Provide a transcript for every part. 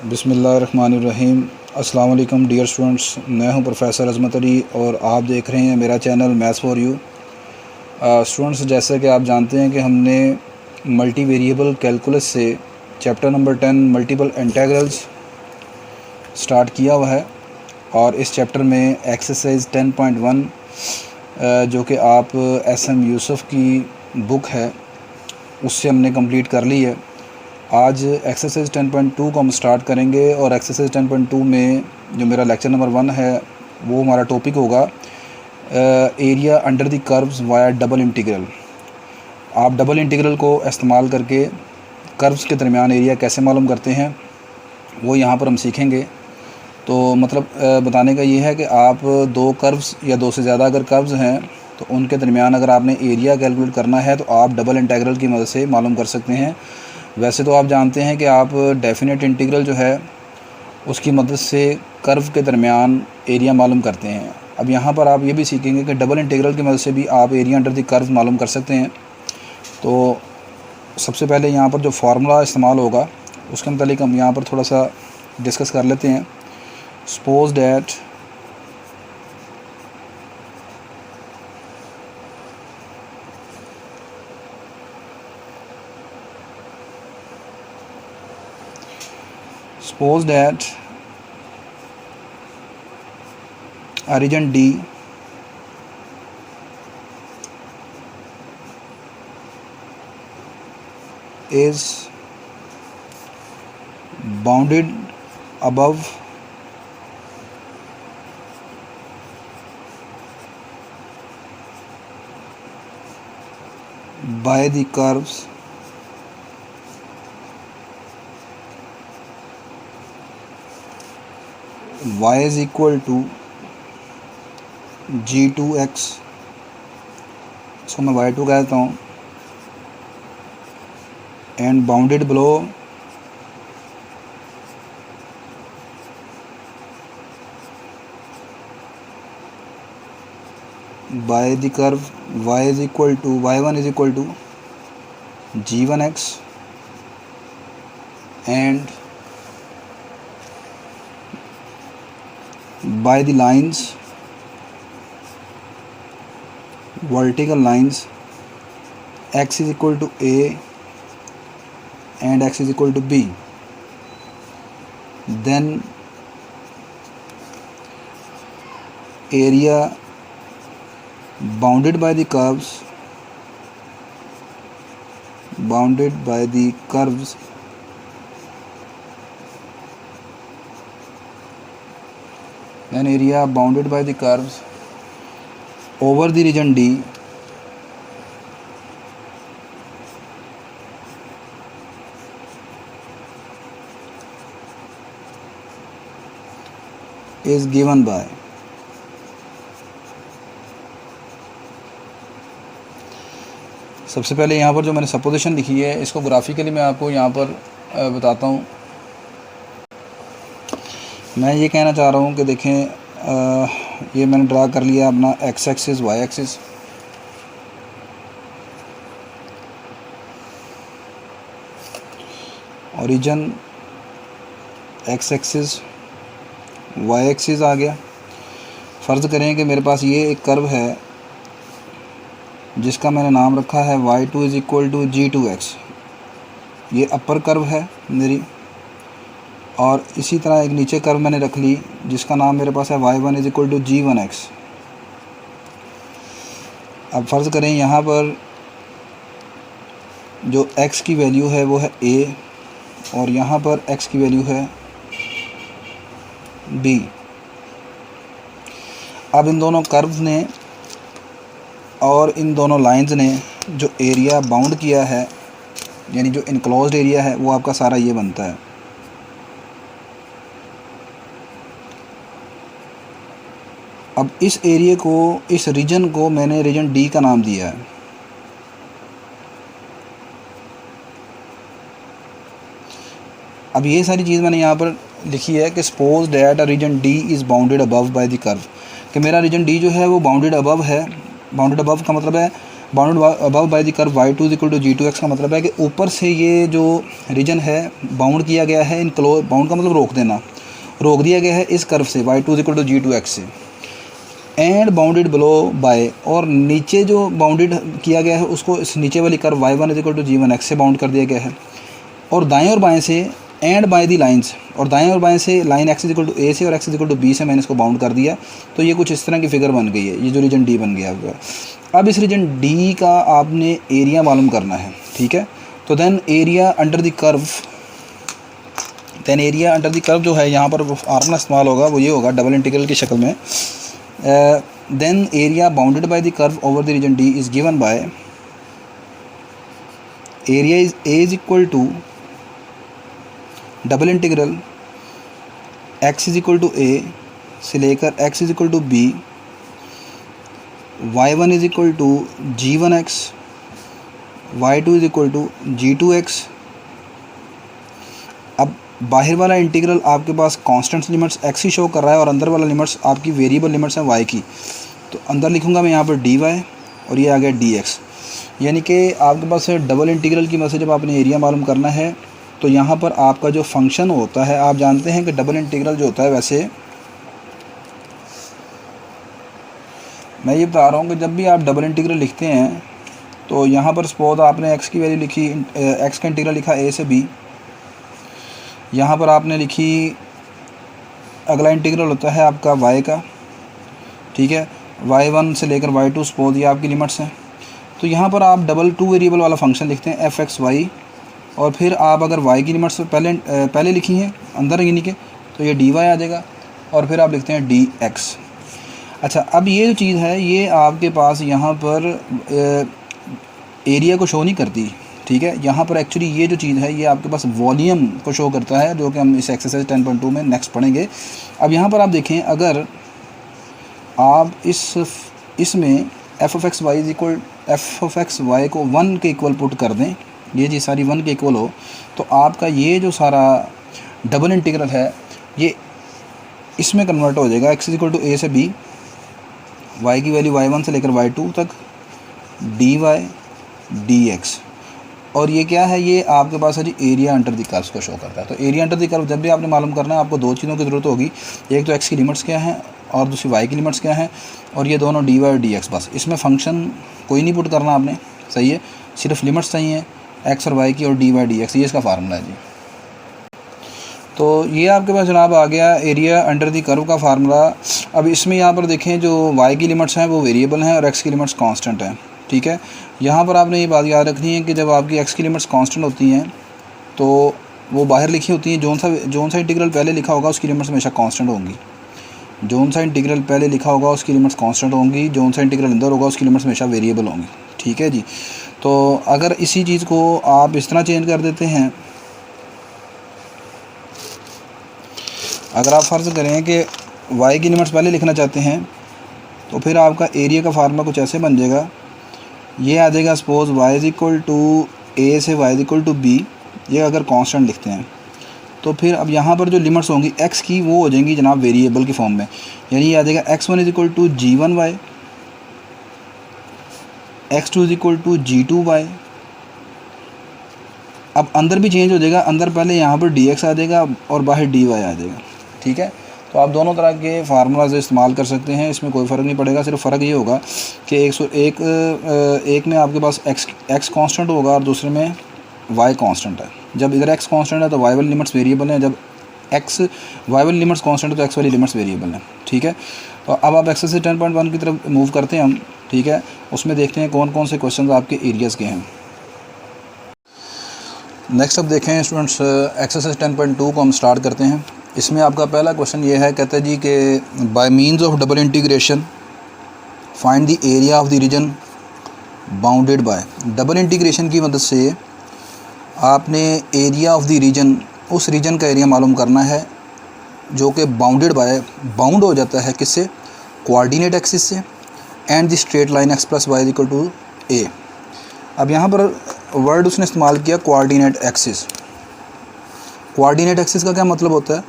बिस्मिल्लाहिर्रहमानिर्रहीम। अस्सलाम वालेकुम डियर स्टूडेंट्स, मैं हूं प्रोफेसर अज़मत अली और आप देख रहे हैं मेरा channel maths for you. Students, जैसे कि आप जानते हैं कि हमने मल्टी वेरिएबल कैलकुलस से chapter number 10 multiple integrals start किया हुआ है और इस चैप्टर में एक्सरसाइज 10.1 जो कि आप एस.एम. यूसुफ की बुक है उससे हमने कंप्लीट कर ली है। आज एक्सरसाइज 10.2 को हम स्टार्ट करेंगे और एक्सरसाइज 10.2 में जो मेरा लेक्चर नंबर 1 है वो हमारा टॉपिक होगा area under the curves via double integral. आप डबल इंटीग्रल को इस्तेमाल करके कर्व्स के दरमियान एरिया कैसे मालूम करते हैं वो यहाँ पर हम सीखेंगे। तो मतलब बताने का ये है कि आप दो कर्व्स या दो से ज़्यादा अगर कर्व्स हैं तो उनके दरमियान अगर आपने एरिया कैलकुलेट करना है तो आप डबल इंटीग्रल की मदद से मालूम कर सकते हैं। वैसे तो आप जानते हैं कि आप डेफिनेट इंटीग्रल जो है उसकी मदद से कर्व के दरमियान एरिया मालूम करते हैं। अब यहाँ पर आप ये भी सीखेंगे कि डबल इंटीग्रल की मदद से भी आप एरिया अंडर द कर्व मालूम कर सकते हैं। तो सबसे पहले यहाँ पर जो फार्मूला इस्तेमाल होगा उसके मतलब हम यहाँ पर थोड़ा सा डिस्कस कर लेते हैं। Suppose that a region D is bounded above by the curves y is equal to g2x, इसको मैं y2 कह देता हूँ, and bounded below by the curve y is equal to y1 is equal to g1x and by the lines vertical lines x is equal to a and x is equal to b, then area bounded by the curves then area bounded by the curves over the region D is given by सबसे पहले यहाँ पर जो मैंने supposition लिखी है इसको graphically मैं आपको यहाँ पर बताता हूँ। मैं ये कहना चाह रहा हूँ कि देखें ये मैंने ड्रा कर लिया अपना X axis Y axis. Origin X axis Y axis आ गया। फ़र्ज़ करें कि मेरे पास ये एक कर्व है जिसका मैंने नाम रखा है y2 is equal to g2x। ये अपर कर्व है मेरी, और इसी तरह एक नीचे कर्व मैंने रख ली जिसका नाम मेरे पास है y1 is equal to g1x। अब फ़र्ज़ करें यहाँ पर जो x की वैल्यू है वो है a और यहाँ पर x की वैल्यू है b। अब इन दोनों कर्व्स ने और इन दोनों लाइंस ने जो एरिया बाउंड किया है यानी जो इनक्लोज्ड एरिया है वो आपका सारा ये बनता है। अब इस एरिया को, इस रीजन को मैंने रीजन डी का नाम दिया है। अब ये सारी चीज़ मैंने यहाँ पर लिखी है कि suppose that a region D is bounded above by the curve, कि मेरा रीजन डी जो है वो बाउंडेड अबव है। बाउंडेड अबव का मतलब है bounded above by the curve y2 equal to g2x का मतलब है कि ऊपर से ये जो रीजन है बाउंड किया गया है, इनक्लोज, बाउंड का मतलब रोक देना, रोक दिया गया है इस कर्व से y2 इक्वल टू g2x से, एंड बाउंडेड बिलो बाय, और नीचे जो बाउंडेड किया गया है उसको इस नीचे वाली curve y1 equal to g1x से बाउंड कर दिया गया है, और दाएं और बाएं से एंड बाय दी लाइंस, और दाएं और बाएं से line x equal to a से और x इक्वल टू b से मैंने इसको बाउंड कर दिया। तो ये कुछ इस तरह की फिगर बन गई है, ये जो रीजन D बन गया हुआ। अब इस रीजन D का आपने एरिया मालूम करना है, ठीक है। तो then area under the curve, then area under the curve जो है यहाँ पर फार्मूला इस्तेमाल होगा वो ये होगा डबल इंटीग्रल की शक्ल में। Then area bounded by the curve over the region D is given by area is A is equal to double integral x is equal to a से लेकर x is equal to b, y1 is equal to g1x, y2 is equal to g2x। अब बाहर वाला integral आपके पास constant limits x ही show कर रहा है और अंदर वाला लिमिट्स आपकी वेरिएबल लिमिट्स हैं y की। तो अंदर लिखूंगा मैं यहाँ पर dy और ये आ गया dx, यानी कि आपके पास डबल इंटीग्रल की मदद से जब आपने एरिया मालूम करना है तो यहाँ पर आपका जो फंक्शन होता है, आप जानते हैं कि डबल इंटीग्रल जो होता है, वैसे मैं ये बता रहा हूँ कि जब भी आप डबल इंटीग्रल लिखते हैं तो यहाँ पर सपोज आपने x की वैल्यू लिखी, x का इंटीग्रल लिखा a से b, यहाँ पर आपने लिखी, अगला इंटीग्रल होता है आपका y का, ठीक है, y1 से लेकर y2 सपोज ये आपकी लिमिट्स हैं। तो यहाँ पर आप डबल टू वेरिएबल वाला फंक्शन लिखते हैं f(x,y), और फिर आप अगर y की लिमिट्स पहले लिखी हैं अंदर यानी कि, तो ये dy आ जाएगा, और फिर आप लिखते हैं dx। अच्छा, अब ये जो चीज़ है ये आपके पास यहाँ पर एरिया को शो नहीं करती, ठीक है। यहाँ पर एक्चुअली ये जो चीज़ है ये आपके पास वॉल्यूम को शो करता है, जो कि हम इस एक्सरसाइज 10.2 में नेक्स्ट पढ़ेंगे। अब यहाँ पर आप देखें, अगर आप इसमें f(x,y) को 1 के इक्वल पुट कर दें, ये जी सारी 1 के इक्वल हो, तो आपका ये जो सारा डबल इंटीग्रल है ये इसमें कन्वर्ट हो जाएगा। x इक्वल टू a से b, y की वैल्यू y1 से लेकर y2 तक, dy dx, और ये क्या है, ये आपके पास है जी एरिया अंडर द कर्व को शो करता है। तो एरिया अंडर द कर्व जब भी आपने मालूम करना है, आपको दो चीज़ों की ज़रूरत होगी, एक तो x की लिमिट्स क्या हैं और दूसरी y की लिमिट्स क्या हैं, और ये दोनों dy और dx। बस इसमें फंक्शन कोई नहीं पुट करना आपने, सही है, सिर्फ लिमिट्स चाहिए x और y की, और dy dx, ये इसका फार्मूला है जी। तो ये आपके पास जनाब आ गया एरिया अंडर दी कर्व का फार्मूला। अब इसमें यहाँ पर देखें जो y की लिमिट्स हैं वो वेरिएबल हैं और x की लिमिट्स कांस्टेंट हैं, ठीक है। यहाँ पर आपने ये बात याद रखनी है कि जब आपकी x की लिमिट्स कांस्टेंट होती हैं तो वो बाहर लिखी होती हैं, जोन सा इंटीग्रल पहले लिखा होगा उसकी लिमिट्स हमेशा कांस्टेंट होंगी, जोन सा इंटीग्रल पहले लिखा होगा उसकी लिमिट्स कांस्टेंट होंगी, जोन सा इंटीग्रल अंदर होगा उसकी लिमिट्स हमेशा वेरिएबल होंगी, ठीक है जी। तो अगर इसी चीज़ को आप इस तरह चेंज कर देते हैं, अगर आप फ़र्ज़ करें कि y की लिमिट्स पहले लिखना चाहते हैं तो फिर आपका एरिया का फार्मूला कुछ ऐसे बन जाएगा, ये आ जाएगा suppose y is equal to a से y is equal to b, ये अगर कांस्टेंट लिखते हैं तो फिर अब यहाँ पर जो लिमिट्स होंगी x की वो हो जाएंगी जनाब वेरिएबल की फॉर्म में, यानी ये आ जाएगा x1 is equal to g1y, x2 is equal to g2y। अब अंदर भी चेंज हो जाएगा, अंदर पहले यहाँ पर dx आ जाएगा और बाहर dy आ जाएगा, ठीक है। तो आप दोनों तरह के फार्मूलाज इस्तेमाल कर सकते हैं, इसमें कोई फ़र्क नहीं पड़ेगा। सिर्फ फ़र्क ये होगा कि एक में आपके पास x कांस्टेंट होगा और दूसरे में y कांस्टेंट है। जब इधर x कांस्टेंट है तो y वाली लिमिट्स वेरिएबल हैं, जब y वाली लिमिट्स कांस्टेंट है तो x वाली लिमिट्स वेरिएबल हैं, ठीक है। तो अब आप एक्सरसाइज 10.1 की तरफ मूव करते हैं हम, ठीक है। उसमें देखते हैं कौन कौन से क्वेश्चन आपके एरियाज़ के हैं। नेक्स्ट अब देखें स्टूडेंट्स, एक्सरसाइज 10.2 को हम स्टार्ट करते हैं। इसमें आपका पहला क्वेश्चन ये है, कहता है जी कि bye means of double integration find the area of the reason bounded by. Double integration की मदद से आपने एरिया ऑफ द रीजन, उस रीजन का एरिया मालूम करना है जो कि बाउंडेड बाय, बाउंड हो जाता है किससे, कोऑर्डिनेट एक्सिस से, and the straight line x plus y equal to a। अब यहाँ पर वर्ड उसने इस्तेमाल किया कोऑर्डिनेट एक्सिस। कोऑर्डिनेट एक्सिस का क्या मतलब होता है,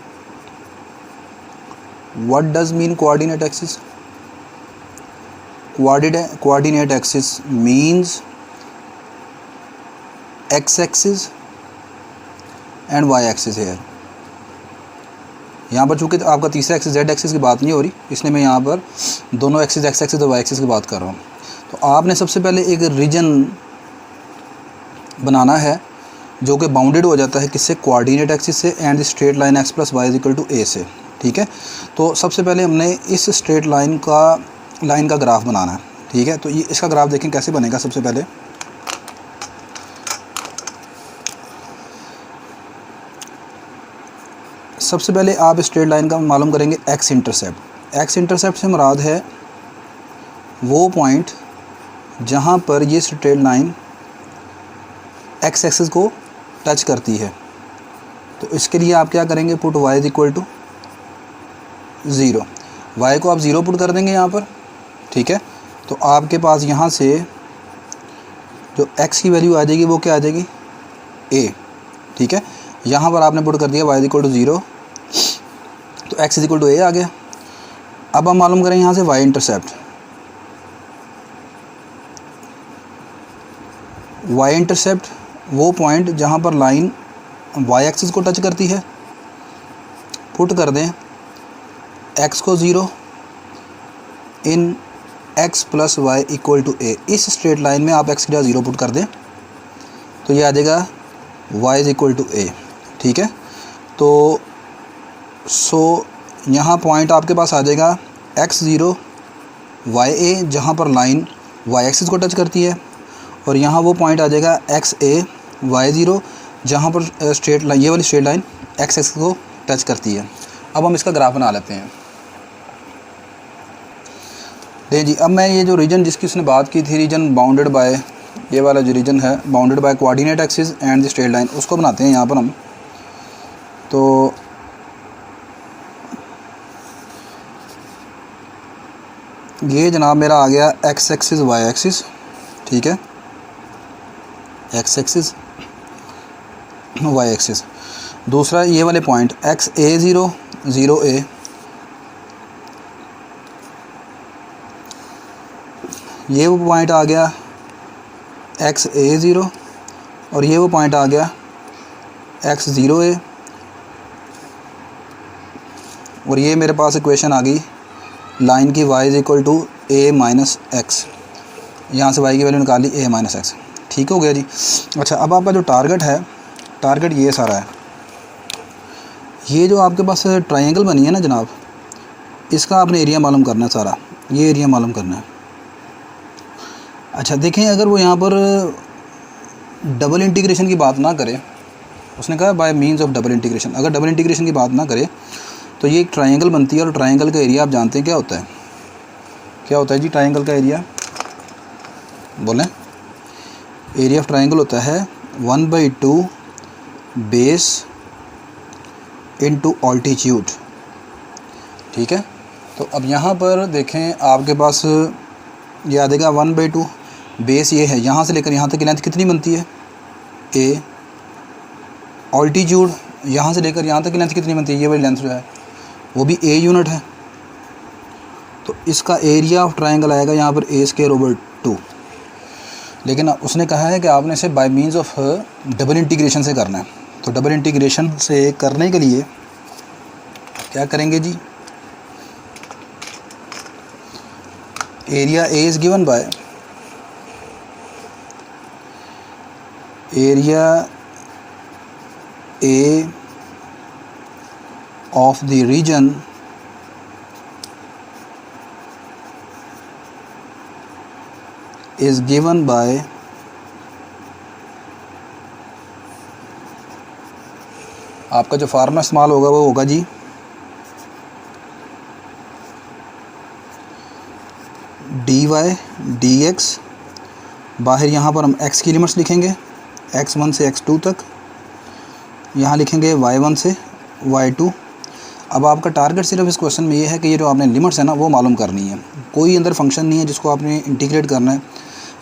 what does mean coordinate axis? coordinate axis means x axis and y axis here। यहाँ पर चूँकि आपका तीसरा एक्सिस z एक्सिस की बात नहीं हो रही, इसलिए मैं यहाँ पर दोनों एक्सिस x एक्सिस और y एक्सिस की बात कर रहा हूँ। तो आपने सबसे पहले एक रीजन बनाना है जो कि बाउंडेड हो जाता है किससे, कोऑर्डिनेट एक्सिस से and straight line x plus y equal to a से। ठीक है, तो सबसे पहले हमने इस स्ट्रेट लाइन का ग्राफ बनाना है। ठीक है, तो ये इसका ग्राफ देखें कैसे बनेगा। सबसे पहले आप स्ट्रेट लाइन का मालूम करेंगे एक्स इंटरसेप्ट। एक्स इंटरसेप्ट से मुराद है वो पॉइंट जहाँ पर ये स्ट्रेट लाइन एक्स एक्सिस को टच करती है। तो इसके लिए आप क्या करेंगे, put y is equal to 0। y को आप 0 पुट कर देंगे यहाँ पर। ठीक है, तो आपके पास यहाँ से जो x की वैल्यू आ जाएगी वो क्या आ जाएगी, a। ठीक है, यहाँ पर आपने पुट कर दिया y इज इक्वल टू 0, तो x is equal to a आ गया। अब हम मालूम करें यहाँ से y इंटरसेप्ट। y इंटरसेप्ट वो पॉइंट जहाँ पर लाइन y एक्सिस को टच करती है। पुट कर दें x को 0 in x plus y equal to a। इस स्ट्रेट लाइन में आप x की जगह 0 पुट कर दें तो ये आ जाएगा y is equal to a। ठीक है, तो यहाँ पॉइंट आपके पास आ जाएगा x0 ya जहाँ पर लाइन y एक्सिस को टच करती है, और यहाँ वो पॉइंट आ जाएगा xa y0 जहाँ पर ये वाली स्ट्रेट लाइन x एक्सिस को टच करती है। अब हम इसका ग्राफ बना लेते हैं। देखिए जी, अब मैं ये जो रीजन जिसकी उसने बात की थी, रीजन बाउंडेड बाय, ये वाला जो रीजन है bounded by coordinate axis and the straight line, उसको बनाते हैं यहाँ पर हम। तो ये जनाब मेरा आ गया x एक्सिस y एक्सिस। ठीक है, x एक्सिस y एक्सिस। दूसरा ये वाले पॉइंट xa0 0a, ये वो पॉइंट आ गया xa0, और ये वो पॉइंट आ गया x0a, और ये मेरे पास इक्वेशन आ गई लाइन की y is equal to a minus x. यहाँ से y की वैल्यू निकाली a माइनस एक्स। ठीक हो गया जी। अच्छा, अब आपका जो टारगेट है, टारगेट ये सारा है। ये जो आपके पास ट्रायंगल बनी है ना जनाब, इसका आपने एरिया मालूम करना है सारा, ये एरिया मालूम करना है। अच्छा देखें, अगर वो यहाँ पर डबल इंटीग्रेशन की बात ना करे, उसने कहा by means of double integration, अगर डबल इंटीग्रेशन की बात ना करे तो ये एक ट्रायंगल बनती है, और ट्रायंगल का एरिया आप जानते हैं क्या होता है, क्या होता है जी ट्रायंगल का एरिया, बोलें। एरिया ऑफ ट्रायंगल होता है 1/2 बेस इनटू ऑल्टीट्यूड। ठीक है, तो अब यहाँ पर देखें आपके पास ये आ जाएगा 1/2 बेस, ये है यहाँ से लेकर यहाँ तक की लेंथ कितनी बनती है a, ऑल्टीट्यूड यहाँ से लेकर यहाँ तक की लेंथ कितनी बनती है, ये वाली लेंथ जो है वो भी a यूनिट है। तो इसका एरिया ऑफ ट्रायंगल आएगा यहाँ पर a²/2। लेकिन उसने कहा है कि आपने इसे by means of double integration से करना है। तो डबल इंटीग्रेशन से करने के लिए क्या करेंगे जी, area a is given by area a of the region is given by आपका जो फार्मूला इस्तेमाल होगा वो होगा जी dy dx, बाहर यहाँ पर हम x की लिमिट्स लिखेंगे x1 से x2 तक, यहाँ लिखेंगे y1 से y2। अब आपका टारगेट सिर्फ इस क्वेश्चन में ये है कि ये जो आपने लिमिट्स है ना वो मालूम करनी है। कोई अंदर फंक्शन नहीं है जिसको आपने इंटीग्रेट करना है,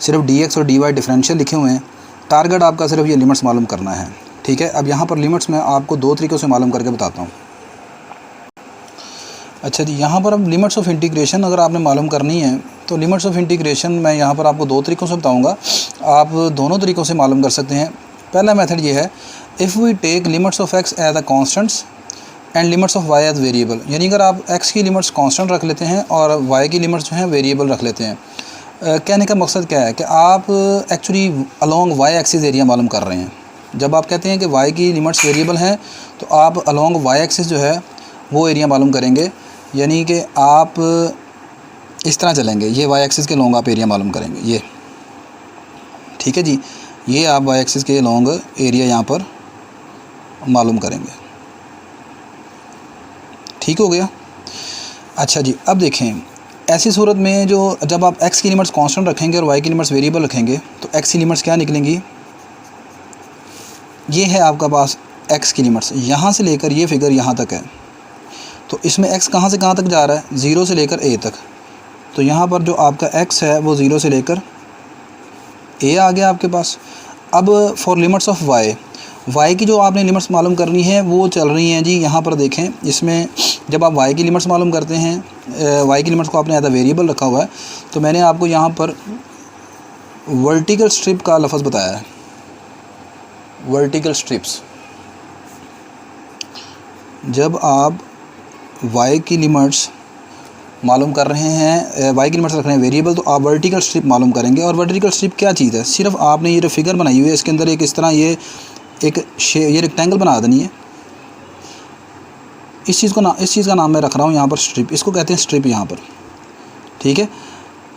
सिर्फ dx और dy डिफरेंशियल लिखे हुए हैं। टारगेट आपका सिर्फ ये लिमिट्स मालूम करना है। ठीक है, अब यहाँ पर लिमिट्स मैं आपको दो तरीक़ों से मालूम करके बताता हूँ। अच्छा जी, यहाँ पर अब लिमिट्स ऑफ इंटीग्रेशन अगर आपने मालूम करनी है तो लिमिट्स ऑफ इंटीग्रेशन मैं यहाँ पर आपको दो तरीक़ों से बताऊँगा, आप दोनों तरीक़ों से मालूम कर सकते हैं। पहला मेथड ये है, if we take limits of x as a constants and limits of y as variable, यानी अगर आप एक्स की लिमिट्स कांस्टेंट रख लेते हैं और वाई की लिमिट्स जो हैं वेरिएबल रख लेते हैं। कहने का मकसद क्या है कि आप actually along y axis area मालूम कर रहे हैं। जब आप कहते हैं कि वाई की लिमिट्स वेरिएबल हैं तो आप अलोंग वाई एक्सिस जो है वो एरिया मालूम करेंगे, यानी कि आप इस तरह चलेंगे, ये वाई एक्सिस के लॉन्ग आप एरिया मालूम करेंगे, ये ठीक है जी, ये आप वाई एक्सिस के लॉन्ग एरिया यहाँ पर मालूम करेंगे। ठीक हो गया। अच्छा जी, अब देखें, ऐसी सूरत में जो जब आप x की लिमिट्स कांस्टेंट रखेंगे और y की लिमिट्स वेरिएबल रखेंगे तो x की लिमिट्स क्या निकलेंगी, ये है आपका पास x की लिमिट्स, यहाँ से लेकर ये फिगर यहाँ तक है। तो इसमें x कहाँ से कहाँ तक जा रहा है, 0 से लेकर a तक। तो यहाँ पर जो आपका x है वो 0 से लेकर a आ गया आपके पास। अब फॉर लिमिट्स ऑफ y की जो आपने लिमिट्स मालूम करनी है वो चल रही हैं जी, यहाँ पर देखें, इसमें जब आप y की लिमिट्स मालूम करते हैं, y की लिमिट्स को आपने एज अ वेरिएबल रखा हुआ है, तो मैंने आपको यहाँ पर वर्टिकल स्ट्रिप का लफ्ज़ बताया है, वर्टिकल स्ट्रिप्स। जब आप y की लिमिट्स मालूम कर रहे हैं, y की लिमिट्स रख रहे हैं वेरिएबल, तो आप वर्टिकल स्ट्रिप मालूम करेंगे। और वर्टिकल स्ट्रिप क्या चीज़ है, सिर्फ आपने ये जो फिगर बनाई हुई है इसके अंदर एक इस तरह ये रेक्टेंगल बना देनी है। इस चीज़ का नाम मैं रख रहा हूँ यहाँ पर स्ट्रिप, इसको कहते हैं स्ट्रिप यहाँ पर, ठीक है।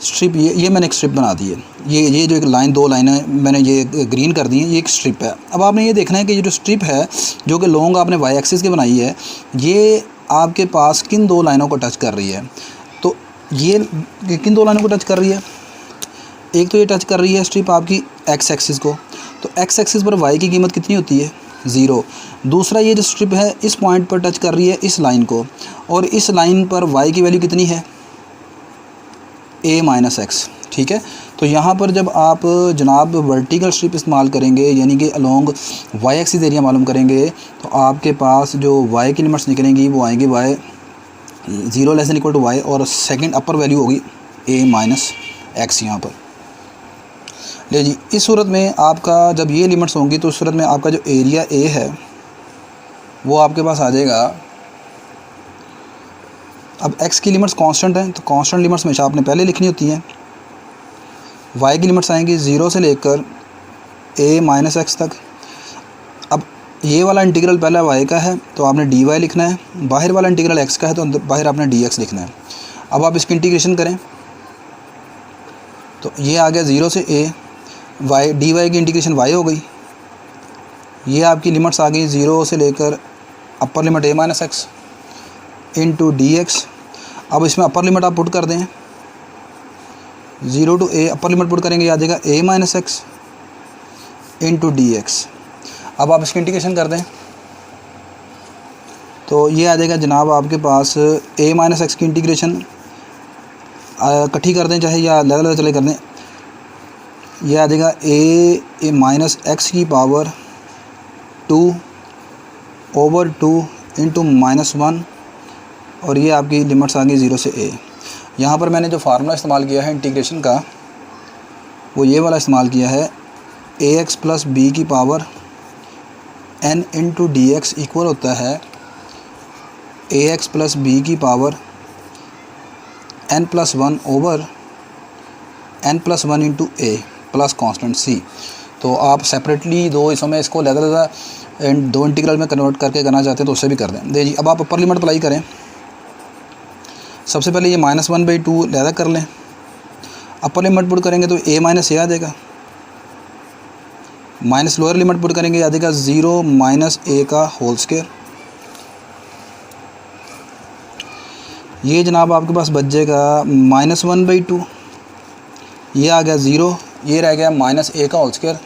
स्ट्रिप ये मैंने एक स्ट्रिप बना दी है, ये जो एक लाइन, दो लाइनें मैंने ये ग्रीन कर दी हैं, ये एक स्ट्रिप है। अब आपने ये देखना है कि ये जो स्ट्रिप है जो कि लॉन्ग आपने वाई एक्सिस की बनाई है, ये आपके पास किन दो लाइनों को टच कर रही है। तो ये किन दो लाइनों को टच कर रही है, एक तो ये टच कर रही है स्ट्रिप आपकी एक्स एक्सिस को, तो एक्स एक्सिस पर वाई की कीमत कितनी होती है, 0। दूसरा ये जो स्ट्रिप है इस पॉइंट पर टच कर रही है इस लाइन को, और इस लाइन पर वाई की वैल्यू कितनी है, a माइनस एक्स, ठीक है। तो यहाँ पर जब आप जनाब वर्टिकल स्ट्रिप इस्तेमाल करेंगे, यानी कि अलोंग वाई एक्सिस एरिया मालूम करेंगे, तो आपके पास जो y की लिमिट्स निकलेंगी वो आएंगी y 0 less than equal to y, और सेकंड अपर वैल्यू होगी a माइनस एक्स यहाँ पर। ले जी, इस सूरत में आपका जब ये लिमिट्स होंगी तो उस सूरत में आपका जो एरिया a है वो आपके पास आ जाएगा। अब x की लिमिट्स कांस्टेंट हैं तो कांस्टेंट लिमिट्स हमेशा आपने पहले लिखनी होती हैं। y की लिमिट्स आएंगी 0 से लेकर a माइनस एक्स तक। अब ये वाला इंटीग्रल पहला y का है तो आपने dy लिखना है, बाहर वाला इंटीग्रल x का है तो बाहर आपने dx लिखना है। अब आप इसकी इंटीग्रेशन करें तो ये आ गया 0 से a, y dy की इंटीग्रेशन y हो गई। ये आपकी लिमिट्स आ गई 0 से लेकर upper limit a minus x into d x. अब इसमें अपर लिमिट आप पुट कर दें, 0 to a upper limit put करेंगे, याद आएगा a minus x into d x. अब आप इसकी इंटीग्रेशन कर दें तो ये आ जाएगा जनाब आपके पास a माइनस एक्स की इंटीग्रेशन इकट्ठी कर दें चाहे या अलग चले कर दें, ये आ जाएगा a माइनस एक्स की पावर 2 ओवर 2 इंटू -1, और ये आपकी लिमिट्स आ गई 0 से a। यहाँ पर मैंने जो फार्मूला इस्तेमाल किया है इंटीग्रेशन का वो ये वाला इस्तेमाल किया है, ax प्लस बी की power n into d x equal होता है ax प्लस बी की power n plus 1 over n plus 1 into a plus constant c। तो आप सेपरेटली दो हिस्सों में इसको अलग-अलग दो इंटीग्रल में कन्वर्ट करके करना चाहते हैं तो उससे भी कर दें। जी, अब आप अपर लिमिट अप्लाई करें। सबसे पहले ये -1/2 लहदा कर लें, अपर लिमिट पुट करेंगे तो a माइनस a आ जाएगा, माइनस लोअर लिमिट पुट करेंगे आ जाएगा 0 माइनस a का होल स्क्वायर। ये जनाब आपके पास बच जाएगा -1/2, ये आ गया 0, ये रह गया माइनस a का होल स्क्वायर,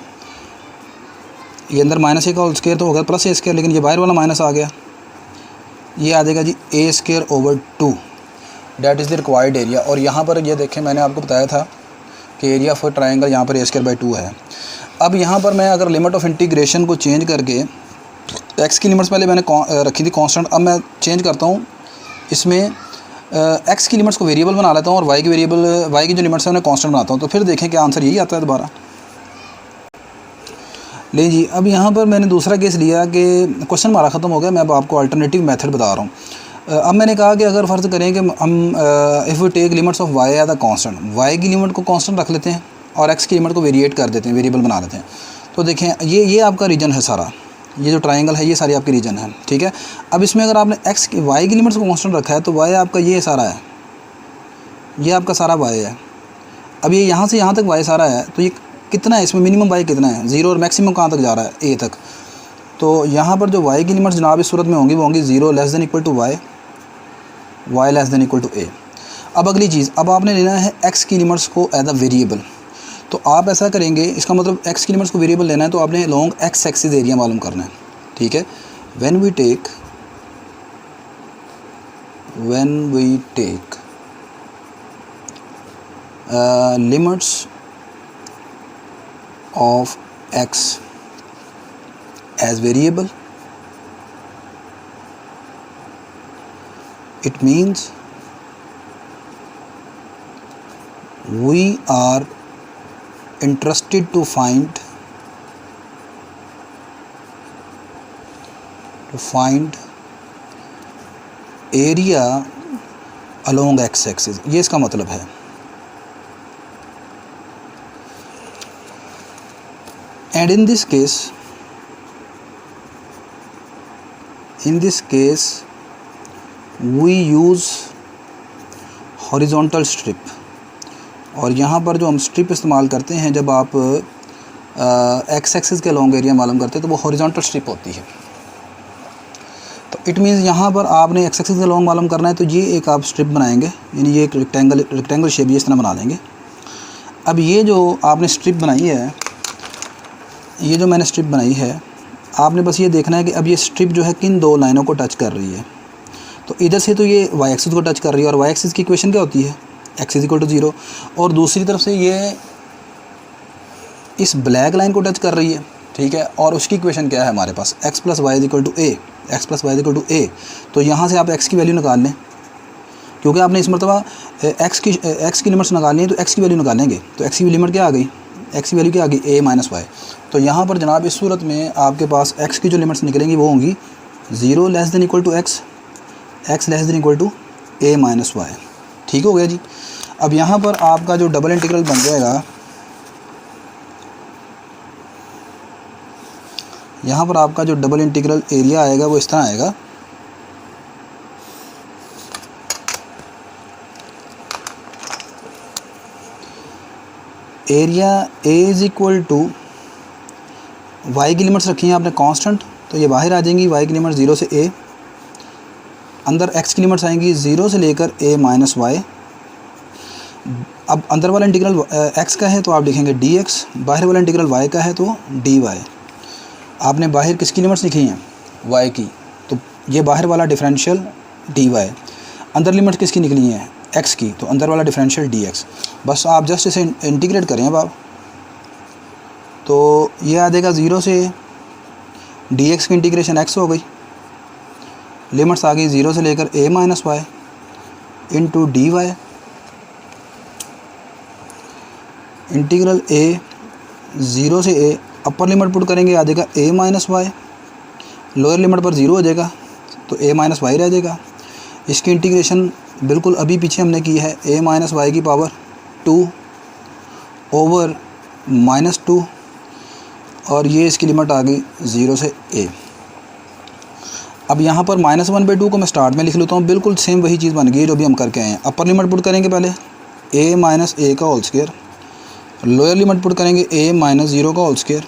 ये अंदर माइनस a का होल स्क्वायर तो होगा प्लस a स्क्वायर, लेकिन ये बाहर वाला माइनस आ गया, ये आ जाएगा जी a square over 2, that is the required area. और यहाँ पर ये देखें मैंने आपको बताया था कि एरिया फॉर ट्रायंगल यहाँ पर a स्क्वायर बाई 2 है। अब यहाँ पर मैं अगर लिमिट ऑफ इंटीग्रेशन को चेंज करके x की लिमिट्स पहले मैंने रखी थी कांस्टेंट, अब मैं चेंज करता हूँ, इसमें एक्स की लिमिट्स को वेरिएबल बना लेता हूँ और वाई की जो लिमिट्स है उन्हें कांस्टेंट बनाता हूँ, तो फिर देखें कि आंसर यही आता है दोबारा। ले जी, अब यहाँ पर मैंने दूसरा केस लिया कि क्वेश्चन हमारा ख़त्म हो गया, मैं अब आपको अल्टरनेटिव मेथड बता रहा हूँ। अब मैंने कहा कि अगर फ़र्ज़ करें कि हम if we take limits of y as a constant, y की लिमिट को कांस्टेंट रख लेते हैं और एक्स की लिमिट को वेरिएट कर देते हैं, वेरिएबल बना लेते हैं। तो देखें ये आपका रीजन है सारा, ये जो ट्रायंगल है ये सारी आपकी रीजन है, ठीक है। अब इसमें अगर आपने वाई की लिमिट्स को कांस्टेंट रखा है तो वाई आपका ये सारा है, ये आपका सारा वाई है। अब ये यहाँ से यहाँ तक वाई सारा है, तो ये कितना है, इसमें मिनिमम वाई कितना है, 0, और मैक्सिमम कहाँ तक जा रहा है, ए तक। तो यहाँ पर जो वाई की लिमिट्स जनाब इस सूरत में होंगी वो होंगी 0 less than equal to Y, Y less than equal to A. अब अगली चीज़, अब आपने लेना है एक्स की लिमिट्स को एज अ वेरिएबल। तो आप ऐसा करेंगे, इसका मतलब एक्स की लिमिट्स को वेरिएबल लेना है तो आपने लॉन्ग एक्स एक्सिस एरिया मालूम करना है, ठीक है। When we take limits of x as variable, it means we are interested to find area along x axis, ये इसका मतलब है। And in this case we use horizontal strip, और यहाँ पर जो हम स्ट्रिप इस्तेमाल करते हैं जब आप एक्स एक्सिस के लॉन्ग एरिया मालूम करते हैं तो वो हॉरिजॉन्टल स्ट्रिप होती है। तो इट मीन्स यहाँ पर आपने एक्स एक्सिस का लॉन्ग मालूम करना है तो ये एक आप स्ट्रिप बनाएंगे, यानी ये एक रेक्टेंगल शेप ये इस तरह बना लेंगे। अब ये जो आपने स्ट्रिप बनाई है, ये जो मैंने स्ट्रिप बनाई है, आपने बस ये देखना है कि अब ये स्ट्रिप जो है किन दो लाइनों को टच कर रही है। तो इधर से तो ये वाई एक्सिस को टच कर रही है, और वाई एक्सिस की इक्वेशन क्या होती है, एक्स इज इक्वल टू 0, और दूसरी तरफ से ये इस ब्लैक लाइन को टच कर रही है, ठीक है। और उसकी इक्वेशन क्या है हमारे पास, X plus Y is equal to A, X plus Y is equal to A. तो यहाँ से आप एक्स की वैल्यू निकाल लें, क्योंकि आपने इस मरतबा एक्स की लिमिट्स निकालनी है तो एक्स की वैल्यू निकालेंगे। तो एक्स की लिमिट क्या आ गई, एक्स की वैल्यू क्या आ गई, ए माइनस वाई। तो यहाँ पर जनाब इस सूरत में आपके पास एक्स की जो लिमिट्स निकलेंगी वो होंगी 0 less than equal to x, x less than equal to a minus y. ठीक हो गया जी। अब यहाँ पर आपका जो डबल इंटीग्रल बन जाएगा, यहाँ पर आपका जो डबल इंटीग्रल एरिया आएगा वो इस तरह आएगा, area a is equal to y की लिमिट्स रखी हैं आपने कांस्टेंट, तो ये बाहर आ जाएंगी, वाई की लिमिट 0 से ए, अंदर एक्स की लिमिट्स आएंगी 0 से लेकर ए माइनस वाई। अब अंदर वाला इंटीग्रल एक्स का है तो आप लिखेंगे डी एक्स, बाहर वाला इंटीग्रल वाई का है तो डी वाई। आपने बाहर किसकी लिमिट्स लिखी हैं, वाई की, तो ये बाहर वाला डिफरेंशियल डी वाई, अंदर लिमिट किसकी निकली है, एक्स की, तो अंदर वाला डिफरेंशियल डी एक्स। बस आप जस्ट इसे इंटीग्रेट करें अब आप, तो ये आ जाएगा 0 से डी एक्स की इंटीग्रेशन एक्स हो गई, लिमिट्स आ गई 0 से लेकर A minus Y into D Y, integral A 0 से ए, अपर लिमिट पुट करेंगे आ जाएगा A minus Y, lower limit पर 0 हो जाएगा तो ए माइनस वाई रह जाएगा। इसकी इंटीग्रेशन बिल्कुल अभी पीछे हमने की है, ए माइनस वाई की पावर 2 ओवर -2, और ये इसकी लिमिट आ गई 0 से ए। अब यहाँ पर -1/2 को मैं स्टार्ट में लिख लेता हूँ, बिल्कुल सेम वही चीज़ बन गई जो भी हम करके आए हैं। अपर लिमिट पुट करेंगे पहले a माइनस ए का whole square, lower limit put करेंगे a माइनस 0 का whole square,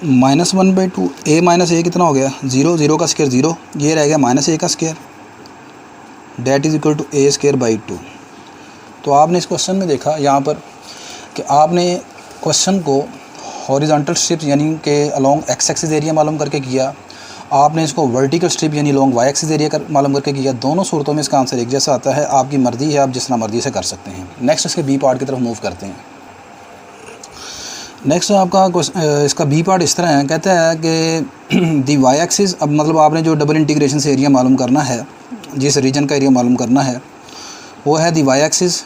-1/2, a minus a कितना हो गया 0, 0 का स्क्वायर 0, ये रह गया -a का square, that is equal to a square by 2। तो आपने इस क्वेश्चन में देखा यहाँ पर कि आपने क्वेश्चन को हॉरिजॉन्टल स्ट्रिप यानी कि अलोंग एक्स एक्सिस एरिया मालूम करके किया, आपने इसको वर्टिकल स्ट्रिप यानी लॉन्ग वाई एक्सिस एरिया मालूम करके किया। दोनों सूरतों में इसका आंसर एक जैसा आता है, आपकी मर्ज़ी है, आप जिस तरह मर्ज़ी से कर सकते हैं। नेक्स्ट इसके बी पार्ट की तरफ मूव करते हैं। नेक्स्ट आपका इसका बी पार्ट इस तरह है, कहता है कि दी वाई एक्सिस। अब मतलब आपने जो डबल इंटीग्रेशन से एरिया मालूम करना है, जिस रीजन का एरिया मालूम करना है, वो है the Y axis,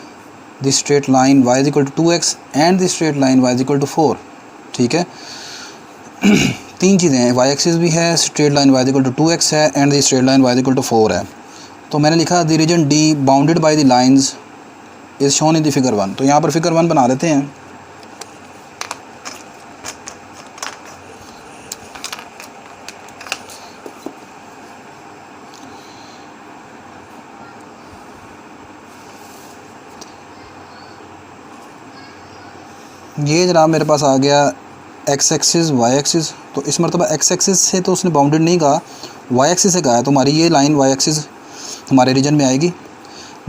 the straight line y is equal to 2x and the straight line y is equal to 4। ठीक है, तीन चीज़ें हैं, वाई एक्सिस भी है, straight line y is equal to 2x है and the straight line y is equal to 4 है। तो मैंने लिखा the region D bounded by the lines is shown in the figure 1। तो यहाँ पर फिगर 1 बना लेते हैं। ये जनाब मेरे पास आ गया एक्स एक्सिस वाई एक्सिस। तो इस मरतबा एक्स एक्सिस से तो उसने बाउंडेड नहीं कहा, वाई एक्सिस से कहा है, तो हमारी ये लाइन वाई एक्सिस हमारे रीजन में आएगी।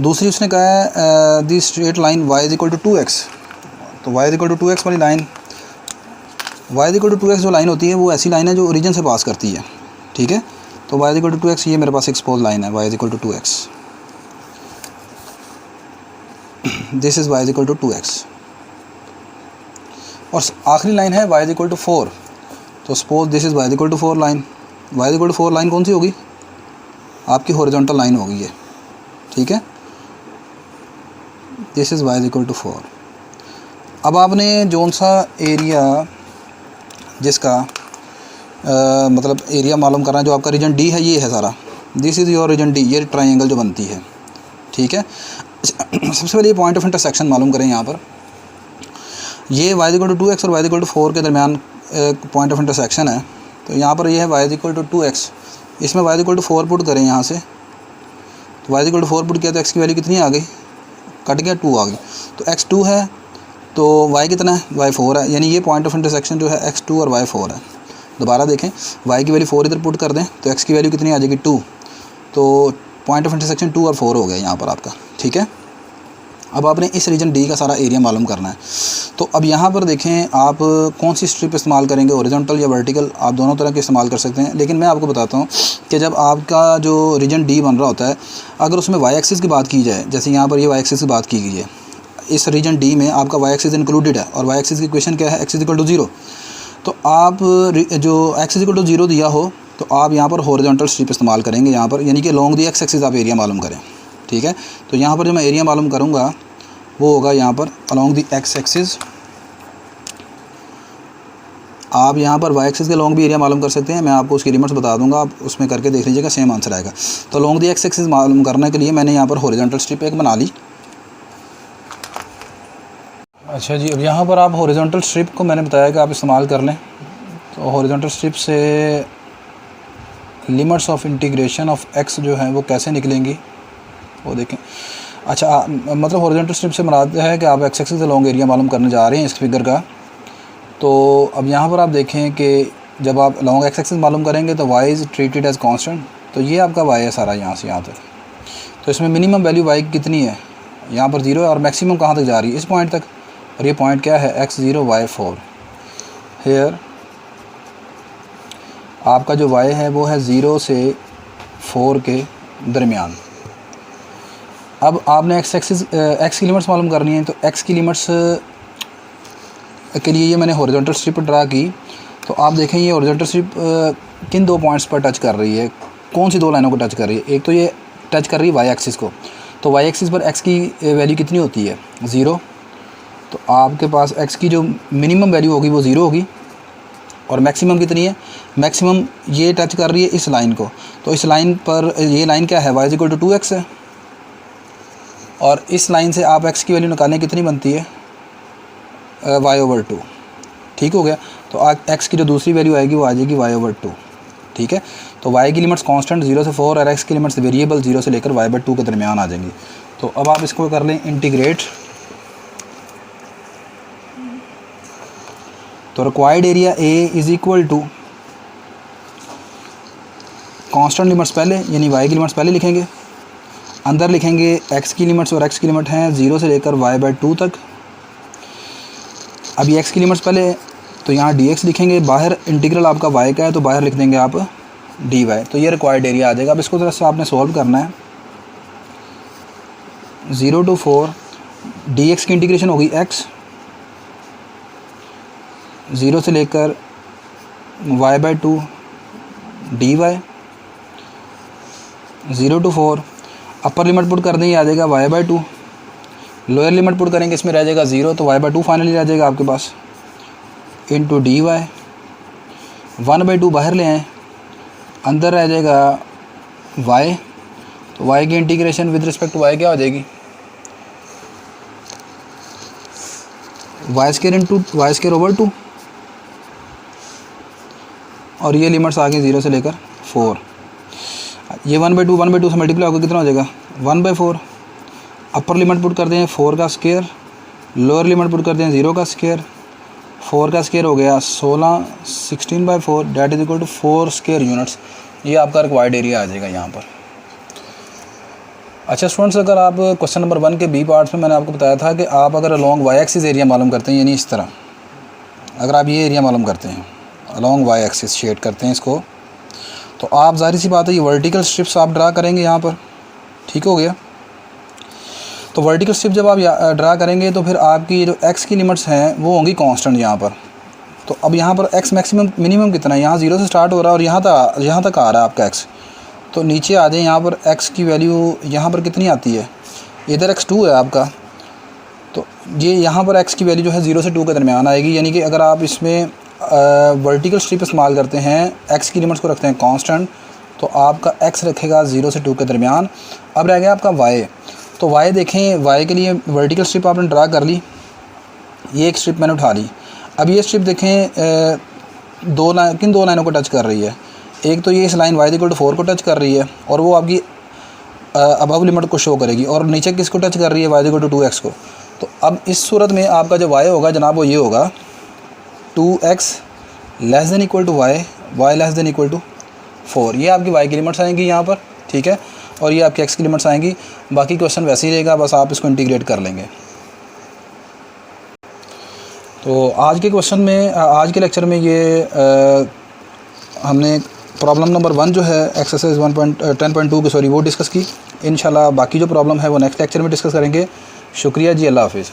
दूसरी उसने कहा है the straight line y is equal to 2x। तो y is equal to 2x वाली line, y is equal to 2x जो लाइन होती है वो ऐसी लाइन है जो रीजन से पास करती है। ठीक है, तो y is equal to 2x ये मेरे पास एक्सपोज लाइन है, y is equal to 2x, this is y is equal to 2x। और आखिरी लाइन है y इज इक्वल टू 4। तो suppose this is y is equal to 4 line. y is equal to 4 line कौन सी होगी? आपकी हॉरिजॉन्टल लाइन होगी ये। ठीक है, this is y is equal to 4। अब आपने जौन सा एरिया जिसका मतलब एरिया मालूम करना है, जो आपका रीजन D है, ये है सारा, this is your region D, ये ट्रायंगल जो बनती है। ठीक है, सबसे पहले ये पॉइंट ऑफ इंटरसेक्शन मालूम करें। यहाँ पर ये y is equal to 2x और y इज इक्वल टू 4 के दरमियान पॉइंट ऑफ इंटरसेक्शन है। तो यहाँ पर ये है y is equal to 2x, इसमें y is equal to 4 put करें यहाँ से। तो y is equal to 4 put किया तो x की वैल्यू कितनी आ गई? कट गया, 2 आ गई। तो x 2 है तो y कितना है? y 4 है। यानी ये पॉइंट ऑफ इंटरसेक्शन जो है x 2 और y 4 है। दोबारा देखें, y की वैल्यू 4 इधर पुट कर दें तो x की वैल्यू कितनी आ जाएगी? 2। तो पॉइंट ऑफ इंटरसेक्शन 2 और 4 हो गया यहाँ पर आपका। ठीक है, अब आपने इस रीजन D का सारा एरिया मालूम करना है। तो अब यहाँ पर देखें आप कौन सी स्ट्रिप इस्तेमाल करेंगे, हॉरिजॉन्टल या वर्टिकल, आप दोनों तरह के इस्तेमाल कर सकते हैं। लेकिन मैं आपको बताता हूँ कि जब आपका जो रीजन D बन रहा होता है, अगर उसमें वाई एक्सिस की बात की जाए, जैसे यहाँ पर ये वाई एक्सिस की बात की गई है, इस रीजन D में आपका वाई एक्सिस इंक्लूडेड है और वाई एक्सिस की इक्वेशन क्या है? X is equal to 0। तो आप जो एक्स इज इक्वल टू 0 दिया हो तो आप यहाँ पर हॉरिजॉन्टल स्ट्रिप इस्तेमाल करेंगे यहाँ पर, यानी कि लॉन्ग दी एक्स एक्सिस आप एरिया मालूम करें। ठीक है, तो यहाँ पर जो मैं एरिया मालूम करूँगा वो होगा यहाँ पर अलॉन्ग दी एक्स एक्सिस। आप यहाँ पर वाई एक्सिस के लॉन्ग भी एरिया मालूम कर सकते हैं, मैं आपको उसकी लिमिट्स बता दूंगा, आप उसमें करके देख लीजिएगा, सेम आंसर आएगा। तो लॉन्ग दी एक्स एक्सिस मालूम करने के लिए मैंने यहाँ पर हॉरिजॉन्टल स्ट्रिप एक बना ली। अच्छा जी, अब यहाँ पर आप हॉरिजॉन्टल स्ट्रिप को मैंने बताया कि आप इस्तेमाल कर लें। तो हॉरिजॉन्टल स्ट्रिप से limits of integration of x जो है वो कैसे निकलेंगी वो देखें। अच्छा, मतलब हॉरिजॉन्टल स्ट्रिप से मुराद है कि आप एक्स एक्सिस से लॉन्ग एरिया मालूम करने जा रहे हैं इस फिगर का। तो अब यहाँ पर आप देखें कि जब आप लॉन्ग एक्स एक्सिस मालूम करेंगे तो y is treated as constant. तो ये आपका y है सारा यहाँ से यहाँ तक। तो इसमें मिनिमम वैल्यू y कितनी है? यहाँ पर 0 है और मैक्सिमम कहाँ तक जा रही है? इस पॉइंट तक। और ये पॉइंट क्या है? x0 y 4। हेयर आपका जो y है वो है 0 से 4 के दरमियान। अब आपने x की लिमिट्स मालूम करनी है। तो x की लिमिट्स के लिए ये मैंने हॉरिजॉन्टल स्ट्रिप ड्रा की। तो आप देखें ये हॉरिजॉन्टल स्ट्रिप किन दो पॉइंट्स पर टच कर रही है, कौन सी दो लाइनों को टच कर रही है? एक तो ये टच कर रही है वाई एक्सिस को। तो वाई एक्सिस पर x की वैल्यू कितनी होती है? 0। तो आपके पास x की जो मिनिमम वैल्यू होगी वो 0 होगी। और मैक्सिमम कितनी है? मैक्सिमम ये टच कर रही है इस लाइन को। तो इस लाइन पर ये लाइन क्या है? y is equal to 2x है। और इस लाइन से आप x की वैल्यू निकालें, कितनी बनती है? y/2। ठीक हो गया। तो x की जो दूसरी वैल्यू आएगी वो आ जाएगी y/2। ठीक है, तो y की लिमिट्स कांस्टेंट 0 से 4 और x की लिमिट्स वेरिएबल 0 से लेकर y/2 के दरमियान आ जाएंगी। तो अब आप इसको कर लें इंटीग्रेट। तो required area A is equal to constant limits पहले, यानी y की लिमिट्स पहले लिखेंगे, अंदर लिखेंगे x की लिमिट्स, और x की लिमिट हैं 0 से लेकर y/2 तक। अभी x की लिमिट्स पहले, तो यहाँ dx लिखेंगे, बाहर इंटीग्रल आपका y का है तो बाहर लिख देंगे आप dy। तो ये रिक्वायर्ड एरिया आ जाएगा। अब इसको तरह से आपने सॉल्व करना है। 0 to 4 dx की इंटीग्रेशन होगी x, 0 से लेकर y/2 dy, 0 to 4 upper limit put कर दें, ये आ जाएगा y/2, लोअर लिमिट पुट करेंगे इसमें रह जाएगा 0, तो y/2 फाइनली रह जाएगा आपके पास, इंटू dy, 1/2 बाहर ले आएँ, अंदर रह जाएगा y, तो y की integration with respect to y क्या हो जाएगी, y² इंटू y²/2, और ये लिमिट्स आ गई 0 से लेकर 4, ये 1/2 से मल्टीप्लाई होकर कितना हो जाएगा 1/4, अपर लिमिट पुट करते हैं 4 का स्क्वायर, लोअर लिमिट पुट करते हैं 0 का स्क्वायर, 4 का स्क्वायर हो गया 16, 16/4 that is equal to 4 square units. ये आपका रिक्वायर्ड एरिया आ जाएगा यहाँ पर। अच्छा स्टूडेंट्स, अगर आप क्वेश्चन नंबर 1 के बी पार्ट्स में मैंने आपको बताया था कि आप अगर अलॉन्ग वाई एक्सिस एरिया मालूम करते हैं, यानी इस तरह अगर आप ये एरिया मालूम करते हैं अलॉन्ग वाई एक्सिस शेड करते हैं इसको, तो आप ज़ाहिर सी बात है ये वर्टिकल स्ट्रिप्स आप ड्रा करेंगे यहाँ पर, ठीक हो गया। तो वर्टिकल स्ट्रिप जब आप ड्रा करेंगे तो फिर आपकी जो एक्स की लिमिट्स हैं वो होंगी कांस्टेंट यहाँ पर। तो अब यहाँ पर एक्स मैक्सिमम मिनिमम कितना है, यहाँ 0 से स्टार्ट हो रहा है और यहाँ तक आ रहा है आपका एक्स। तो नीचे आ जाए, यहाँ पर एक्स की वैल्यू यहाँ पर कितनी आती है, इधर x2 है आपका, तो ये यहाँ पर x की वैल्यू जो है 0 से 2 के दरमियान आएगी। यानी कि अगर आप इसमें वर्टिकल स्ट्रिप इस्तेमाल करते हैं, x की लिमिट्स को रखते हैं कांस्टेंट, तो आपका x रखेगा 0 से 2 के दरमियान। अब रह गया आपका y, तो y देखें, y के लिए वर्टिकल स्ट्रिप आपने ड्रा कर ली, ये एक स्ट्रिप मैंने उठा ली। अब ये स्ट्रिप देखें किन दो लाइनों को टच कर रही है, एक तो ये इस लाइन y=4 को टच कर रही है और वो आपकी अबव लिमिट को शो करेगी, और नीचे किसको टच कर रही है, y=2x को। तो अब इस सूरत में आपका जो y होगा जनाब वो ये होगा 2x < y, y < 4। ये आपकी y की लिमिट्स आएंगी यहाँ पर, ठीक है, और ये आपकी x की लिमिट्स आएंगी। बाकी क्वेश्चन वैसे ही रहेगा, बस आप इसको इंटीग्रेट कर लेंगे। तो आज के क्वेश्चन में, आज के लेक्चर में ये हमने प्रॉब्लम नंबर 1 जो है एक्सरसाइज 10.2 की वो डिस्कस की। इंशाल्लाह बाकी जो प्रॉब्लम है वो नेक्स्ट लेक्चर में डिस्कस करेंगे। शुक्रिया जी, अल्लाह हाफिज़।